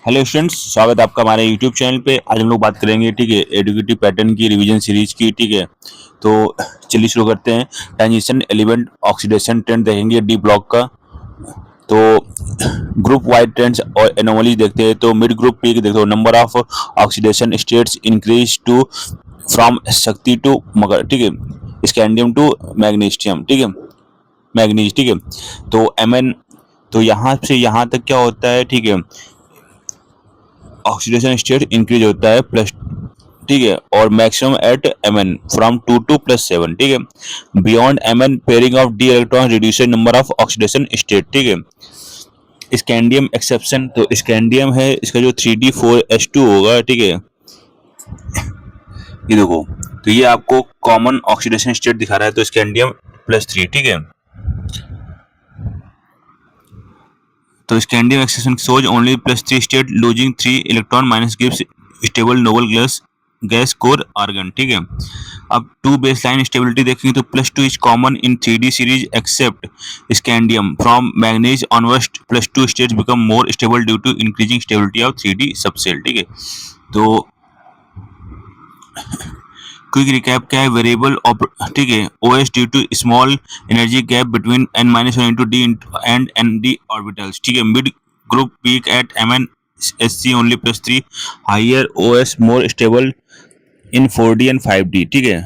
Hello students, स्वागत है आपका हमारे यूट्यूब चैनल पे। आज हम लोग बात करेंगे, ठीक है, एडुकेटिव पैटर्न की रिवीजन सीरीज की, ठीक है। तो चलिए शुरू करते हैं। ट्रांजिशन एलिमेंट ऑक्सीडेशन ट्रेंड देखेंगे डी ब्लॉक का। तो ग्रुप वाइड ट्रेंड्स और एनोमलीज देखते हैं। तो मिड ग्रुप पीक देखते हो, number of oxidation states increase to from शक्ति टू मगर, ठीक है, स्कैंडियम टू मैग्नीशियम, ठीक है, मैग्नीज, ठीक है। तो एमएन, तो यहाँ से यहाँ तक क्या होता है, ठीक है, ऑक्सीडेशन स्टेट इंक्रीज होता है प्लस, ठीक है, और maximum at MN from 2 to +7, ठीक है। Beyond MN pairing of D electron reduce number of oxidation state, ठीक है। स्कैंडियम एक्सेप्शन, तो स्कैंडियम है, इसका जो 3d4s2 होगा, ठीक है, ये देखो। तो ये आपको कॉमन ऑक्सीडेशन स्टेट दिखा रहा है, तो स्कैंडियम +3, ठीक है। तो scandium exception shows only +3 state losing 3 electron minus gives stable noble gas core argon, ठीक है। अब टू बेस लाइन स्टेबिलिटी देखेंगे तो +2 is common in 3D series except scandium. From manganese onwards +2 states become more stable due to increasing stability of 3D subshell, ठीक है। तो quick recap क्या है, वेरिएबल, ठीक है, OS due to small energy gap between n-1 into D and ND orbitals, ठीक है। Mid group peak at MnSc only +3, higher OS more stable in 4D and 5D, ठीक है।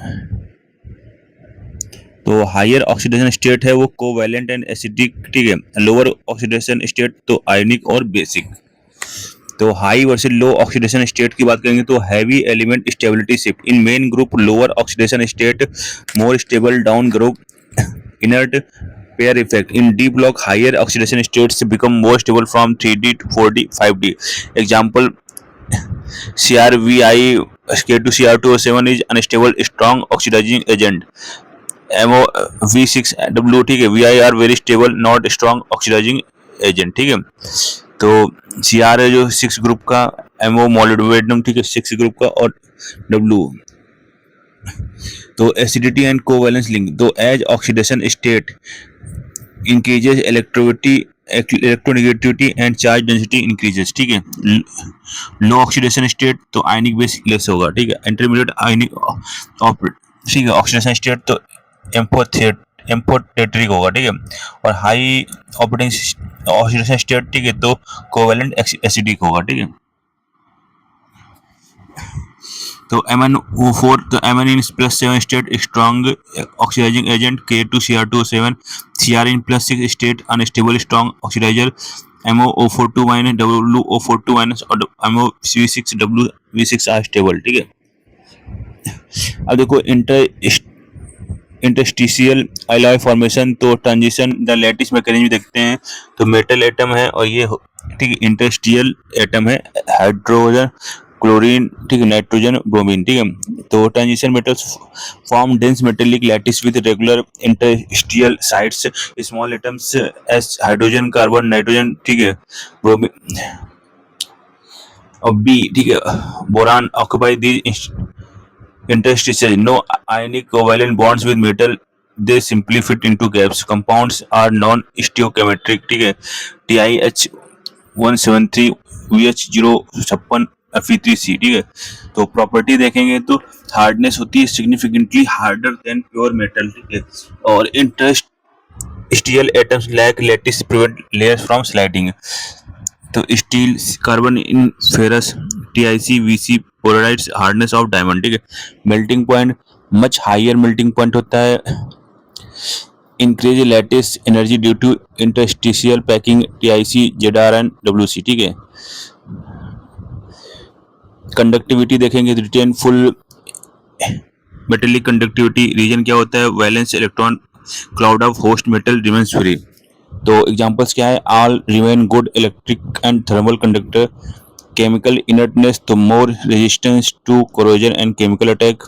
तो हायर ऑक्सीडेशन स्टेट है वो covalent and acidic, ठीक है। Lower oxidation state तो आयनिक और बेसिक। तो high versus low oxidation state की बात करेंगे तो heavy element stability shift in main group, lower oxidation state more stable, down group inert pair effect in D block, higher oxidation states become more stable from 3D to 4D 5D। Example CrVi K2Cr2O7 is unstable strong oxidising agent. MoV6W, ठीक है, Vi are very stable not strong oxidising agent, ठीक है। तो Cr है जो 6 group का, MO molybdenum, ठीक है, 6 ग्रुप का, और W तो एसिडिटी एंड कोवैलेंस लिंक। तो as oxidation state increases electronegativity and charge density increases, ठीक है। लो ऑक्सीडेशन स्टेट तो आयनिक बेस लेस होगा, ठीक है। इंटरमीडिएट आयनिक, ठीक है, ऑक्सीडेशन स्टेट तो एम्फोटेट्रिक होगा, ठीक है। और हाई ऑपरेटिंग ऑक्सीडेशन स्टेट, ठीक है, तो कोवैलेंट एसिडिक होगा, ठीक है। तो MnO4, तो Mn in +7 state strong oxidising agent, K2Cr2O7, Cr in +6 state unstable strong oxidiser, MoO42- WO42- और MoV6W आर स्टेबल, ठीक है। अब देखो इंटरस्टिशियल एलॉय फॉर्मेशन, तो ट्रांजिशन द लैटिस मैकेनिज्म देखते हैं। तो मेटल एटम है और ये, ठीक है, इंटरस्टिशियल एटम है, हाइड्रोजन क्लोरीन, ठीक है, नाइट्रोजन ब्रोमीन, ठीक है। तो transition metals form dense metallic lattice with regular interstitial sites, small atoms S hydrogen carbon nitrogen, ठीक है, ब्रोमीन और बी, ठीक है, boron occupy these interstitial, no ionic covalent bonds with metal, they simply fit into gaps. Compounds are non-stoichiometric, ठीक है, TiH173 VH056 Fe3C, ठीक है। तो प्रॉपर्टी देखेंगे तो हार्डनेस होती है significantly harder than pure metal, ठीक है। और interstitial atoms lack lattice prevent layers from sliding. तो steel, carbon in ferrous, TiC-Vc पोलराइड्स, हार्डनेस ऑफ डायमंड, ठीक है। Melting point much higher melting point होता है, increase lattice energy due to interstitial packing, TiC, Zr and Wc, ठीक है। Conductivity देखेंगे तो retain full metallic conductivity reason क्या होता है, valence electron cloud of host metal remains free. तो एग्जांपल्स क्या है, all remain good electric and thermal conductor. Chemical inertness, तो more resistance to corrosion and chemical attack.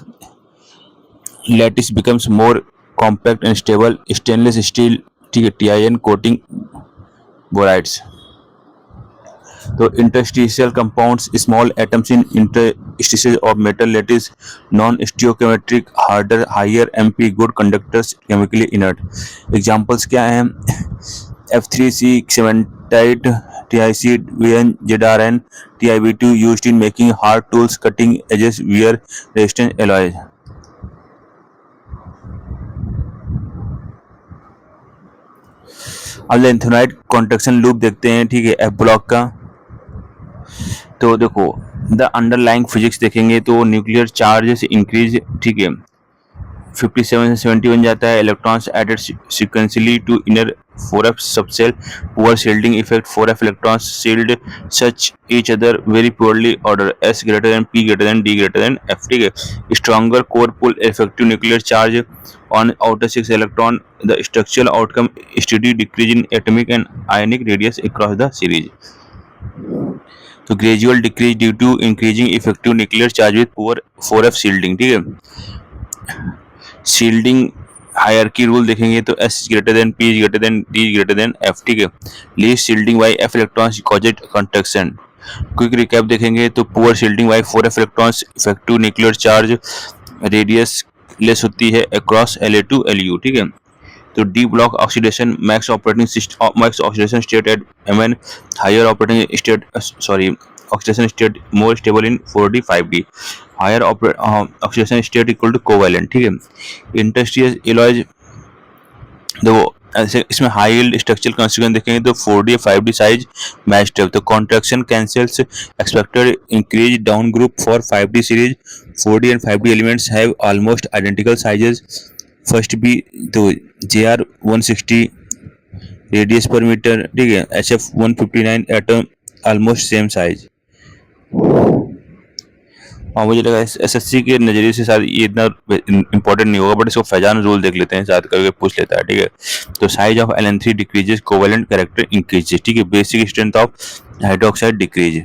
Lattice becomes more compact and stable. Stainless steel, ठीक है, TiN coating borides. तो interstitial compounds, small atoms in interstitial of metal lattice, non stoichiometric, harder, higher MP, good conductors, chemically inert. Examples क्या हैं, F3C cementite, TIC, ZRN, TiB2 used in making hard tools, cutting edges, wear resistant alloys. अब lanthanoid contraction loop देखते हैं, ठीक है, F block का। तो देखो द अंडरलाइंग फिजिक्स देखेंगे तो न्यूक्लियर चार्ज इंक्रीज, ठीक है, 57 से 70 बन जाता है। Electrons added sequentially to inner 4f subshell, poor shielding effect, 4f electrons shield such each other very poorly, order S greater than P greater than D greater than F, ठीक है। Stronger core pull, effective nuclear charge on outer 6 electron, the structural outcome study decrease in atomic and ionic radius across the series. तो gradual decrease due to increasing effective nuclear charge with poor 4f shielding, ठीक है। Shielding hierarchy rule देखेंगे तो S greater than P greater than D greater than F, ठीक है। Least shielding by F electrons caused contraction. Quick recap देखेंगे तो poor shielding by 4f electrons, effective nuclear charge radius less होती है across La2 Lu, ठीक है। तो D block oxidation, max oxidation state at Mn, higher operating state oxidation state more stable in 4D 5D, higher oxidation state equal to covalent, ठीक है। Interstitial alloys देखो ऐसे इसमें हाई यील्ड स्ट्रक्चरल कंस्ट्रक्शन देखेंगे तो 4D 5D साइज मैच्ड है। तो contraction cancels expected increase down group for 5D series, 4D and 5D elements have almost identical sizes. First be तो JR 160 रेडियस पर meter, ठीक है, HF 159 atom almost same size. और मुझे लगा SSC के नज़रिए से शायद ये इतना इंपॉर्टेंट नहीं होगा, बट इसको फैजान रूल देख लेते हैं, शायद करके पूछ लेता है, ठीक है। तो size of Ln3 decreases, covalent character increases, ठीक है। Basic strength of hydroxide decrease.